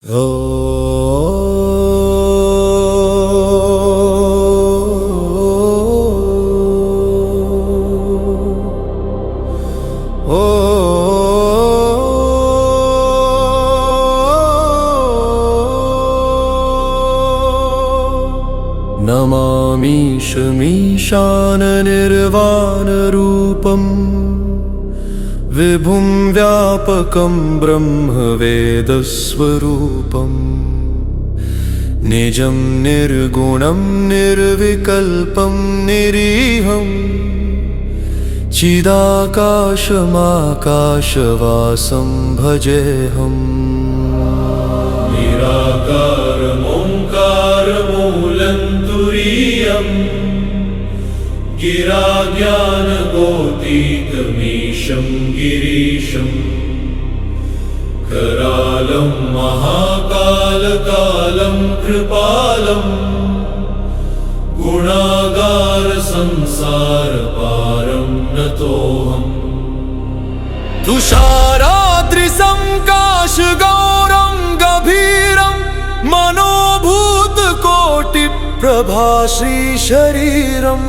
नमामीशमीशाननिर्वाणरूपम् विभुं व्यापकं ब्रह्मवेदस्वरूपम् निजं निर्गुणं निर्विकल्पं निरीहं चिदाकाशमाकाशवासं भजेऽहम्। निराकारमोङ्कारमूलं तुरीयम् गिराज्ञानगोतीतमीशं गिरीशम् करालं महाकालकालं कृपालं गुणागारसंसारपारं नतोऽहम्। तुषाराद्रिसङ्काशगौरं गभीरं मनोभूतकोटिप्रभाश्रीशरीरम्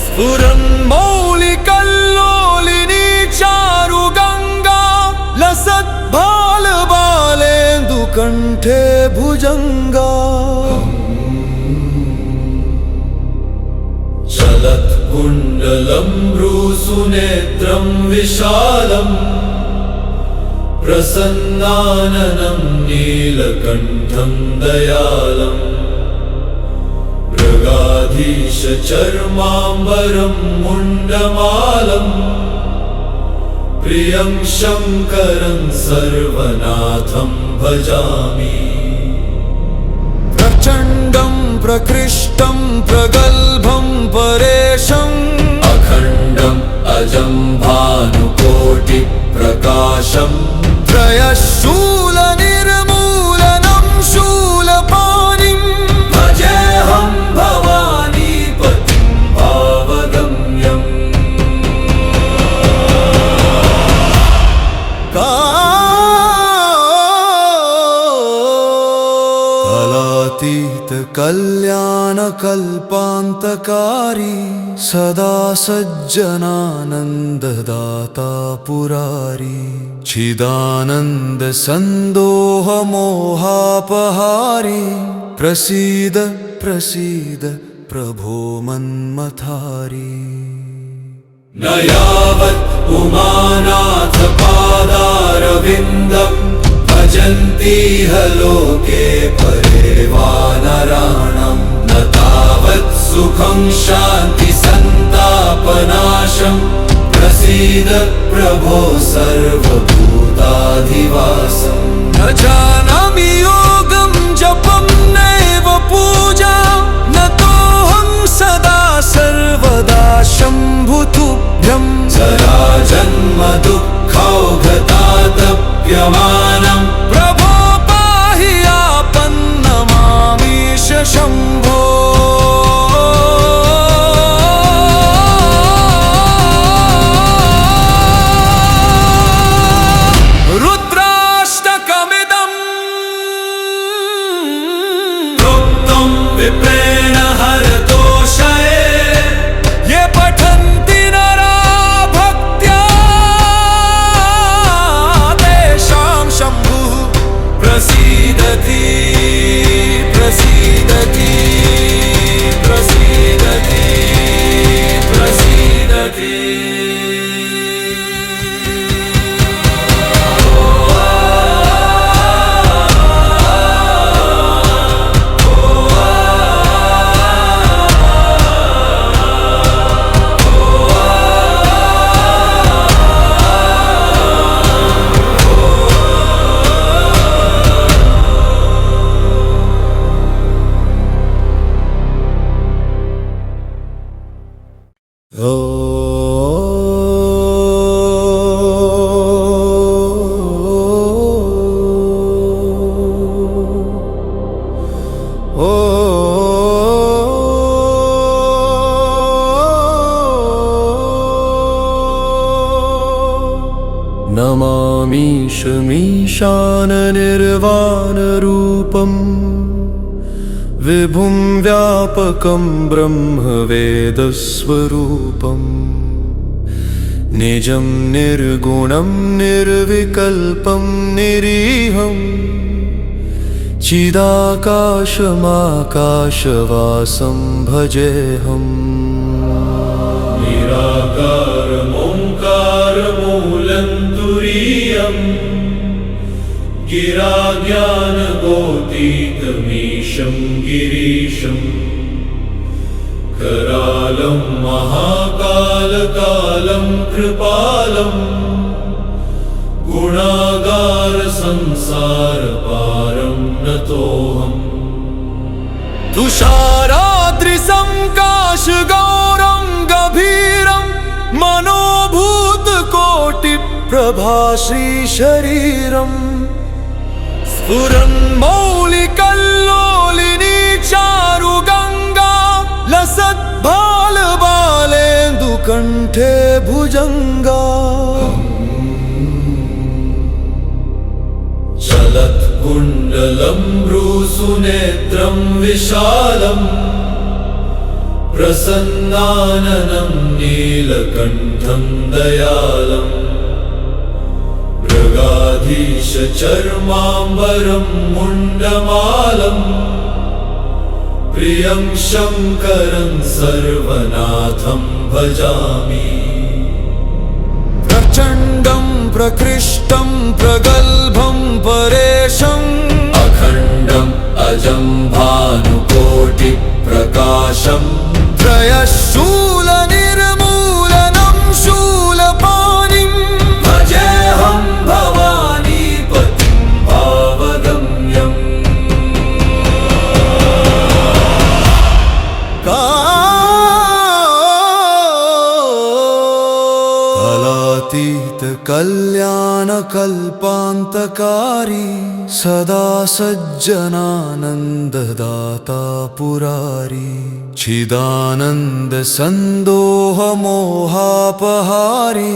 स्फुरन्मौलिकल्लोलिनी चारुगङ्गा लसद्भालबालेन्दुकण्ठे भुजङ्गा चलत्कुण्डलं भ्रूसुनेत्रं विशालम् प्रसन्नाननं नीलकण्ठं दयालम् मृगाधीशचर्माम्बरं मुण्डमालं प्रियं शङ्करं सर्वनाथं भजामि। प्रचण्डं प्रकृष्टं प्रगल्भं परेशम् अखण्डम् अजं भानुकोटिप्रकाशम् त्रयशूलनिर्मूलनं शूलपाणिं भजेऽहं भवानीपतिं भावगम्यम्। कलातीतकल्याणकल्पान्तकारी सदा सज्जनानन्ददाता पुरारी चिदानन्दसन्दोहमोहापहारी प्रसीद प्रसीद प्रभो मन्मथारी। न यावत् उमानाथपादारविन्दं भजन्तीह लोके परे वानराणां न तावत् सुखं शान्तिसन्तापनाशं प्रसीद प्रभो सर्वभूताधिवासम्। न जानामि योगं जपं नैव पूजा नतोऽहं सदा सर्वदा शम्भुतुभ्यं। जराजन्म दुःखौघतातप्यमानं प्रभो पाहि आपन्नमामीश शम्भो। रुद्राष्टकमिदं प्रोक्तं विप्रेण हरतोषये ये पठन्ति नरा भक्त्या तेषां शम्भुः प्रसीदति प्रसीदति प्रसीदति प्रसीदति। Oh निर्वाणरूपम् विभुं व्यापकं ब्रह्मवेदस्वरूपम् निजं निर्गुणं निर्विकल्पं निरीहं चिदाकाशमाकाशवासं भजेऽहम् निराकारमोङ्कारमूलं तुरीयम् गिराज्ञानगोतीतमीशं गिरीशम् करालं महाकालकालं कृपालम् गुणागारसंसारपारं नतोऽहम् तुषाराद्रिसङ्काशगौरं गभीरं मनोभूतकोटिप्रभाश्रीशरीरम् स्फुरन्मौलिकल्लोलिनी चारुगङ्गा लसद्भालबालेन्दुकण्ठे भुजङ्गा चलत्कुण्डलं भ्रूसुनेत्रं विशालम् प्रसन्नाननं नीलकण्ठं दयालम् मृगाधीशचर्माम्बरं मुण्डमालम् प्रियं शङ्करं सर्वनाथं भजामि प्रचण्डं प्रकृष्टं प्रगल्भं परेशम् अखण्डम् अजं भानुकोटिप्रकाशम् त्रयशूलनिर्मूलनं शूलपाणिम् भजेऽहं भवानीपतिं भावगम्यम् कलातीतकल्याणकल्पान्तकारी सदा सज्जनानन्ददाता पुरारी चिदानन्दसन्दोहमोहापहारी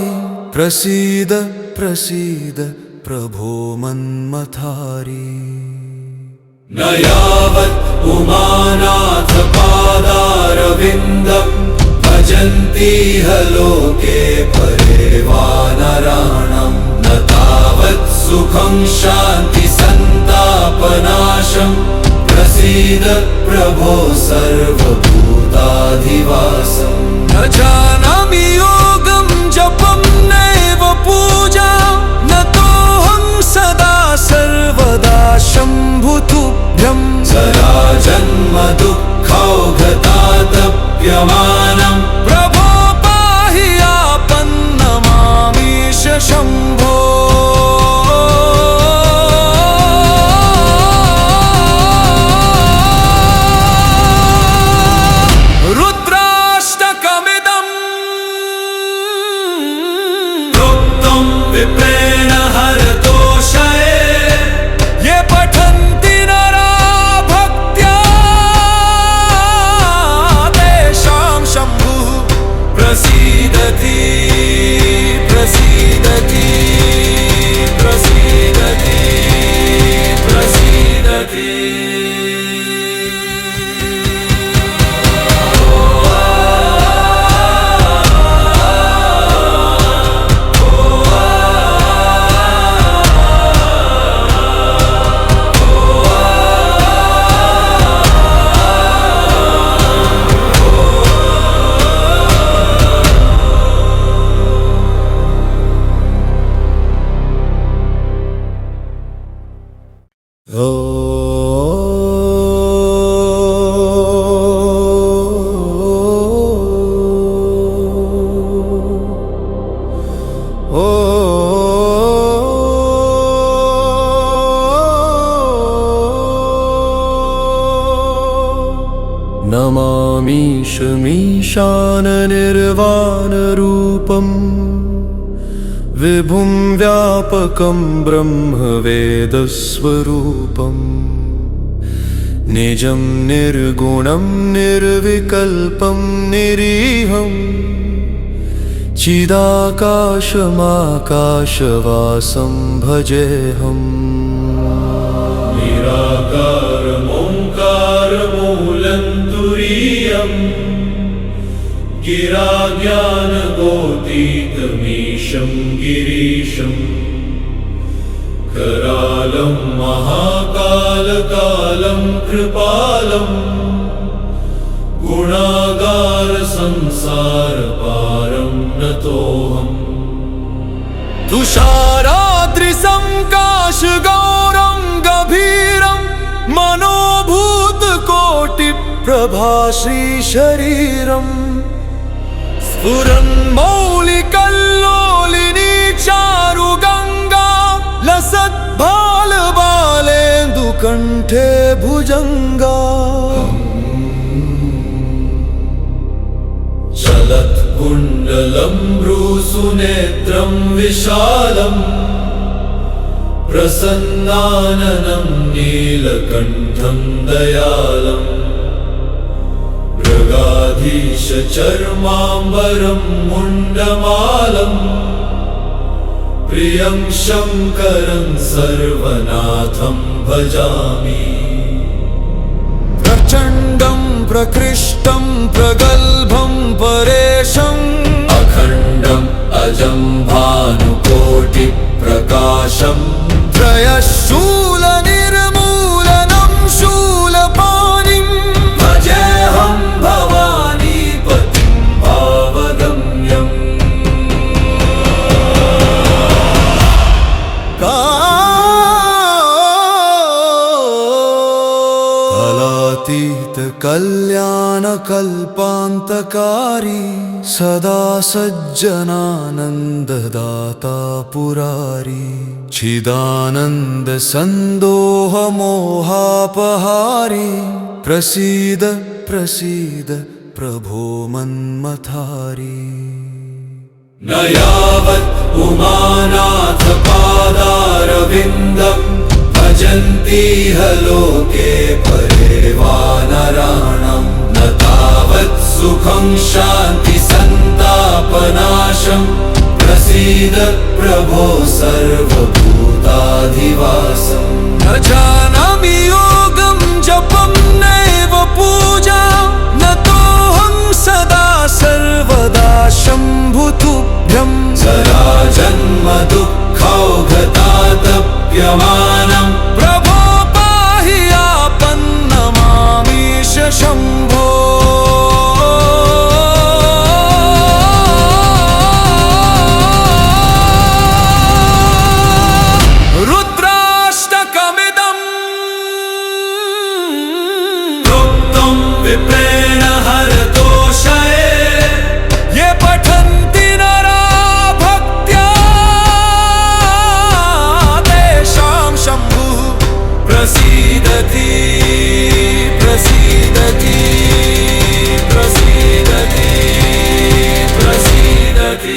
प्रसीद प्रसीद प्रभो मन्मथारी न यावत् उमानाथपादारविन्दं भजन्तीह लोके परे वानराणां न तावत् सुखं शान्तिसन्तापनाशं प्रसीद प्रभो सर्वभूताधिवासम् न जानामि योगं जपं नैव पूजा नतोऽहं सदा सर्वदा शम्भुतुभ्यं जराजन्म दुःखौघतातप्यमानम् प्रभो पाहि आपन्नमामीश शम्भो रुद्राष्टकमिदम् प्रोक्तं विप्रेण हरतोषये ये पठन्ति नरा भक्त्या तेषां शम्भुः प्रसीदति प्रसीदति प्रसीदति प्रसीदति नमामीशमीशाननिर्वाणरूपम् विभुं व्यापकं ब्रह्मवेदस्वरूपम् निजं निर्गुणं निर्विकल्पं निरीहं चिदाकाशमाकाशवासं भजेऽहम् कालं महाकालकालं कृपालं गुणागार संसारपारं नतोऽहम् तुषाराद्रिसङ्काशगौरं गभीरं मनोभूतकोटिप्रभा श्रीशरीरम् स्फुरन्मौलिकल्लोलिनी चारुगङ्गा लसद्भालबालेन्दुकण्ठे भुजङ्गा चलत्कुण्डलं भ्रूसुनेत्रं विशालम् प्रसन्नाननं नीलकण्ठं दयालम् मृगाधीशचर्माम्बरं मुण्डमालम् प्रियं शङ्करं सर्वनाथं भजामि प्रचण्डं प्रकृष्टं प्रगल्भं परेशम् अखण्डम् अजं भानुकोटिप्रकाशम् त्रयशूलनिर्मूलनं शूलपाणिम् भजेऽहं भवानीपतिं भावगम्यम् कालातीत कल्याणकल्पान्तकारी सदा सज्जनानन्ददाता पुरारी चिदानन्द सन्दोहमोहापहारी प्रसीद प्रसीद प्रभो मन्मथारी न यावत् उमानाथ पादारविन्दम् भजन्तीह लोके परे वानराणाम् न तावत् सुखं शान्ति सन्तापनाशम् प्रसीद प्रभो सर्वभूताधिवासम् न जानामि योगं जपं नैव पूजा नतोऽहं सदा सर्वदा शम्भुतुभ्यं जराजन्म दुःखौघतातप्यमानम् प्रभो पाहि आपन्नमामीश शम्भो रुद्राष्टकमिदं प्रोक्तं विप्रेण हरतोषये ये पठन्ति नरा भक्त्या तेषां शम्भुः प्रसीदति प्रसीदति प्रसीदति प्रसीदति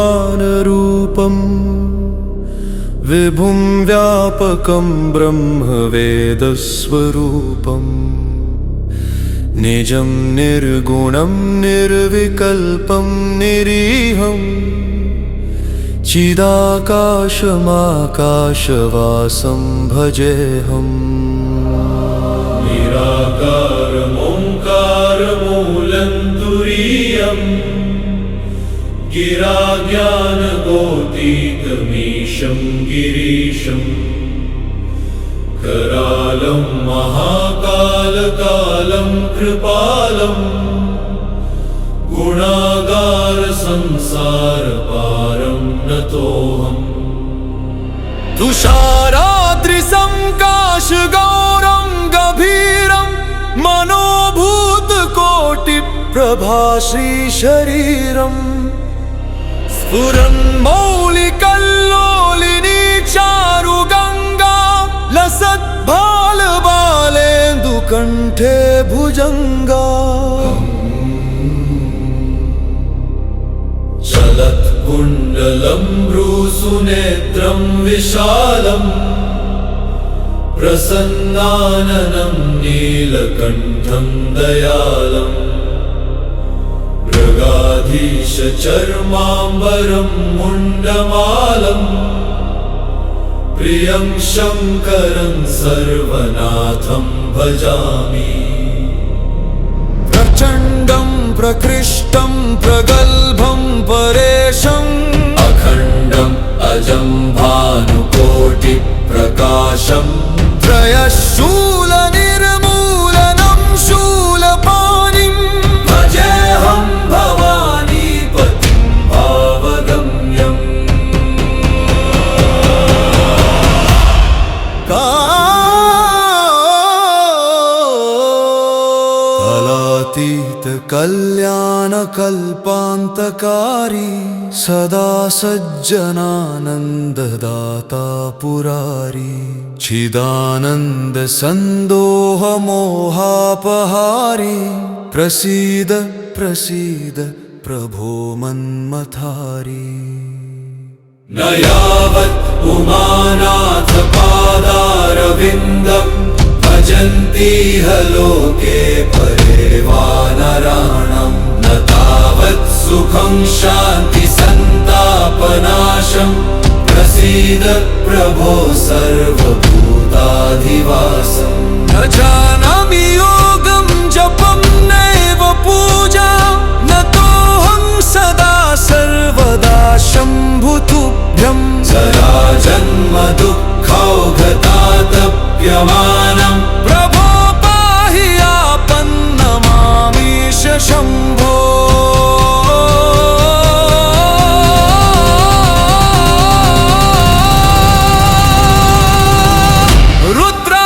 नमामीशमीशाननिर्वाणरूपम् विभुं व्यापकं ब्रह्मवेदस्वरूपम् निजं निर्गुणं निर्विकल्पं निरीहं चिदाकाशमाकाशवासं भजेऽहम् निराकारमोङ्कारमूलन्तुरीयम् गिराज्ञानगोतीतमीशं गिरीशम् करालं महाकालकालं कृपालं गुणागार संसारपारं नतोऽहम् तुषाराद्रिसङ्काशगौरं गभीरं मनोभूतकोटिप्रभा श्रीशरीरम् स्फुरन्मौलिकल्लोलिनी चारुगङ्गा लसद्भालबालेन्दुकण्ठे भुजङ्गा चलत्कुण्डलं भ्रूसुनेत्रं विशालम् प्रसन्नाननं नीलकण्ठं दयालम् मृगाधीशचर्माम्बरं मुण्डमालम् प्रियं शङ्करं सर्वनाथं भजामि प्रचण्डं प्रकृष्टं प्रगल्भं परेशम् अखण्डम् अजं भानुकोटिप्रकाशम् त्रयशूलनिर्मूलनं शूलपाणिम् भजेऽहं भवानीपतिं भावगम्यम् कालातीत कल्याणकल्पान्तकारी सदा सज्जनानन्ददाता पुरारी चिदानन्द सन्दोह मोहापहारी प्रसीद प्रसीद प्रभो मन्मथारी न यावत् उमानाथ पादारविन्दम् भजन्तीह लोके परे वानराणाम् न तावत् सुखं शान्ति सन्तापनाशम् प्रसीद प्रभो सर्वभूताधिवासम् न जानामि योगं जपं नैव पूजा न तोऽहं सदा सर्वदा शम्भुतुभ्यं जराजन्म दुःखौघतातप्यमानम् प्रभो पाहि आपन्नमामीश शम्भो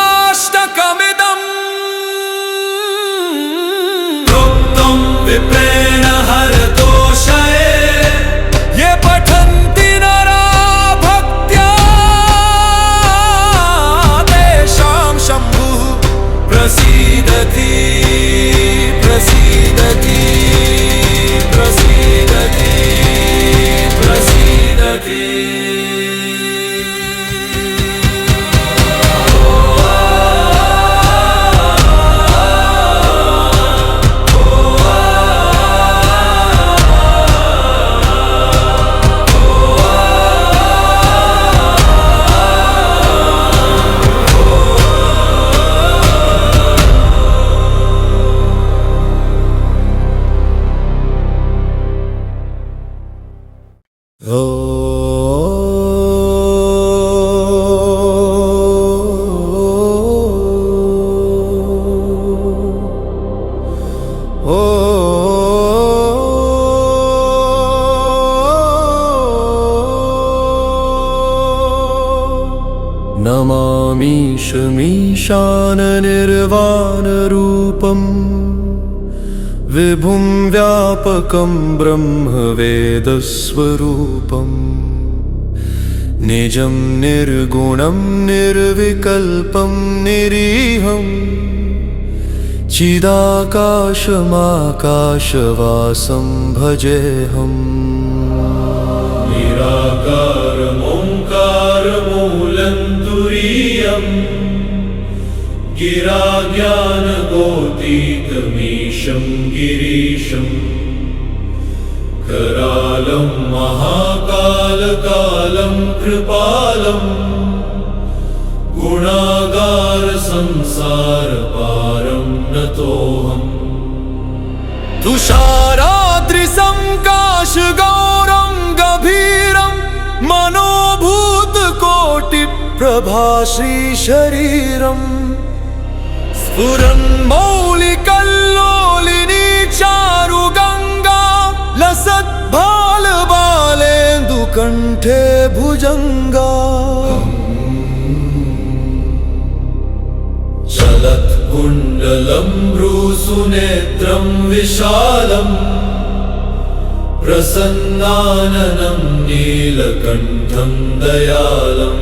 रुद्राष्टकमिदं प्रोक्तं विप्रेण हरतोषये ये पठन्ति नरा भक्त्या तेषां शम्भुः प्रसीदति प्रसीदति प्रसीदति प्रसीदति नमामीशमीशाननिर्वाणरूपं विभुं व्यापकं ब्रह्मवेदस्वरूपम् निजं निर्गुणं निर्विकल्पं निरीहं चिदाकाशमाकाशवासं भजेऽहम् निराकारमोङ्कारमूलन्तुरीयम् गिराज्ञानगोतीतमीशं गिरीशम् करालं महाकालकालं कृपालं गुणागारसंसारपारं नतोऽहम् तुषाराद्रिसङ्काशगौरं गभीरं मनोभूतकोटिप्रभाश्रीशरीरम् स्फुरन्मौलिकल्लोलिनी चारुगङ्गा लसद्भालबालेन्दुकण्ठे भुजङ्गा चलत्कुण्ड कुण्डलं भ्रूसुनेत्रं विशालम् प्रसन्नाननं नीलकण्ठं दयालम्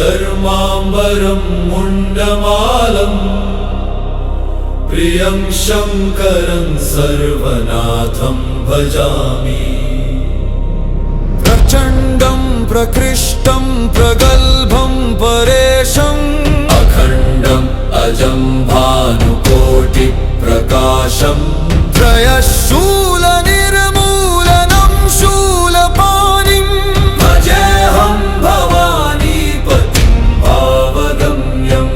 मृगाधीशचर्माम्बरं मुण्डमालम् प्रियं शङ्करं सर्वनाथं भजामि प्रचण्डं प्रकृष्टं प्रगल्भं परेशम् अखण्डम् अजं भानुकोटिप्रकाशम् त्रयशूलनिर्मूलनं शूलपाणिं भजेऽहं भवानीपतिं भावगम्यम्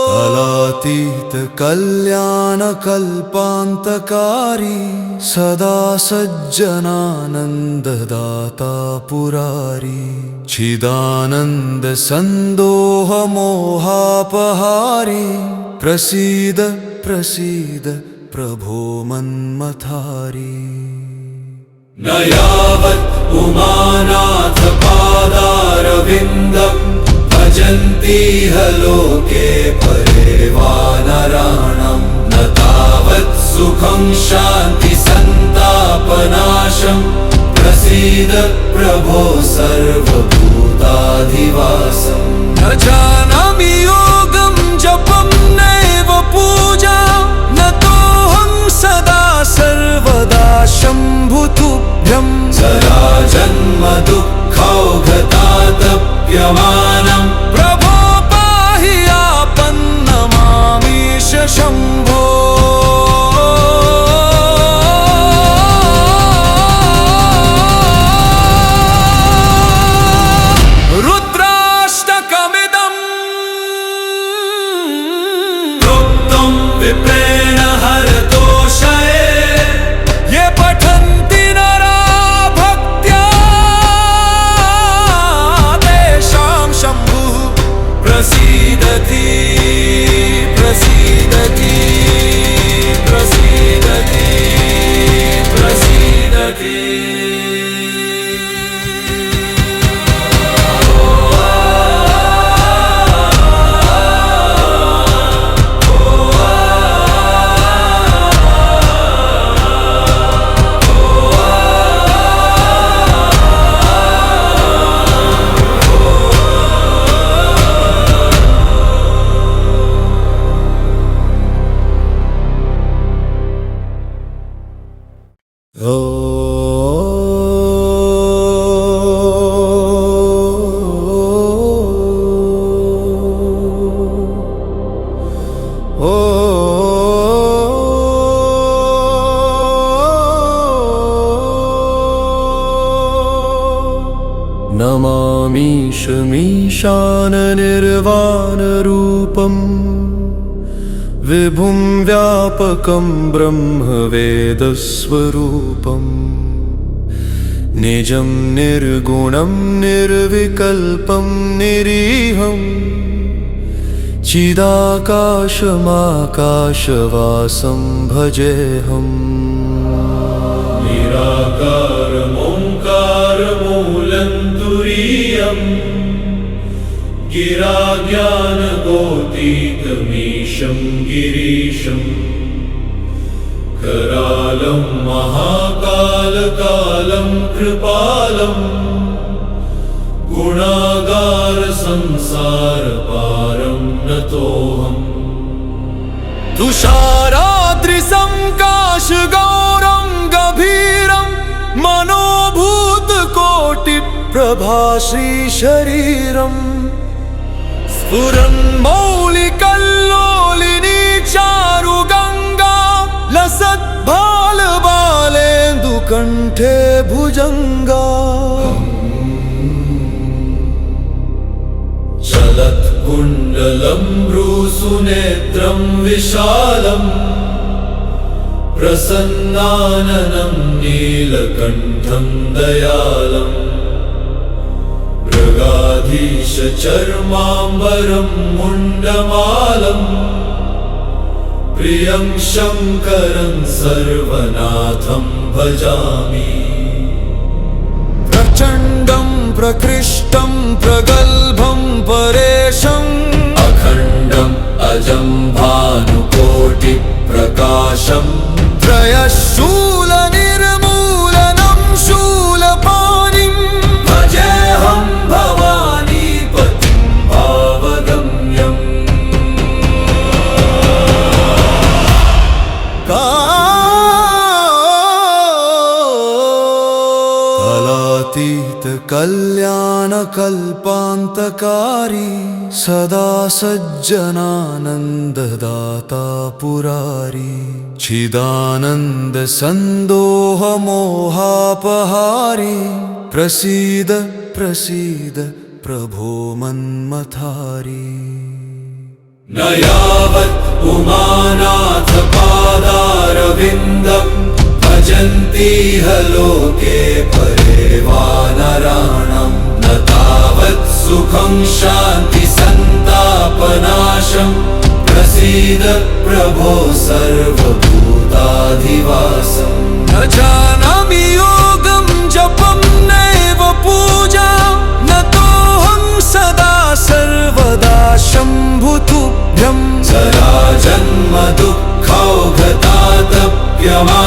कालातीत कल्याणकल्पान्तकारी सदा सज्जनानन्ददाता पुरारी चिदानन्द सन्दोह मोहापहारी प्रसीद प्रसीद प्रभो मन्मथारी न यावत् उमानाथ पादारविन्दम् भजन्तीह लोके परे वानराणाम् न तावत् सुखं शान्ति सन्तापनाशम् प्रसीद प्रभो सर्वभूताधिवासम् न जानामि योगं जपं नैव पूजा न तोऽहं सदा सर्वदा शम्भुतुभ्यं जराजन्म दुःखौघतातप्यमानम् प्रभो पाहि आपन्नमामीश शम्भो रुद्राष्टकमिदं प्रोक्तं विप्रेण हरतोषये ये पठन्ति नरा भक्त्या तेषां शम्भुः प्रसीदति प्रसीदति प्रसीदति प्रसीदति नमामीशमीशाननिर्वाणरूपं विभुं व्यापकं ब्रह्मवेदस्वरूपम् निजं निर्गुणं निर्विकल्पं निरीहं चिदाकाशमाकाशवासं भजेऽहम् निराकारमोङ्कारमूलं तुरीयम् गिराज्ञानगोतीतमीशं गिरीशम् करालं महाकालकालं कृपालम् गुणागारसंसारपारं नतोऽहम् तुषाराद्रिसङ्काशगौरं गभीरं मनोभूतकोटिप्रभाश्रीशरीरम् स्फुरन्मौलिकल्लोलिनी चारुगङ्गा लसद्भालबालेन्दुकण्ठे भुजङ्गा चलत्कुण्डलं भ्रूसुनेत्रं विशालम् प्रसन्नाननं नीलकण्ठं दयालम् मृगाधीशचर्माम्बरं मुण्डमालम् प्रियं शङ्करं सर्वनाथं भजामि प्रचण्डं प्रकृष्टं प्रगल्भं परेशम् अखण्डम् अजं भानुकोटिप्रकाशम् त्रयशूलनिर्मूलनं शूलपाणिं भजेऽहं भवानीपतिं भावगम्यम् कालातीत कल्याणकल्पान्तकारी सदा सज्जनानन्ददाता पुरारी चिदानन्द सन्दोहमोहापहारी प्रसीद प्रसीद प्रभो मन्मथारी न यावत् उमानाथपादारविन्दम् भजन्तीह लोके परे वानराणाम् न तावत् सुखं शान्तिसन्तापनाशम् प्रसीद प्रभो सर्वभूताधिवासम् न जानामि योगं जपं नैव पूजा न तोऽहं सदा सर्वदा शम्भुतुभ्यम् जरा जन्म दुःखौघतातप्यमा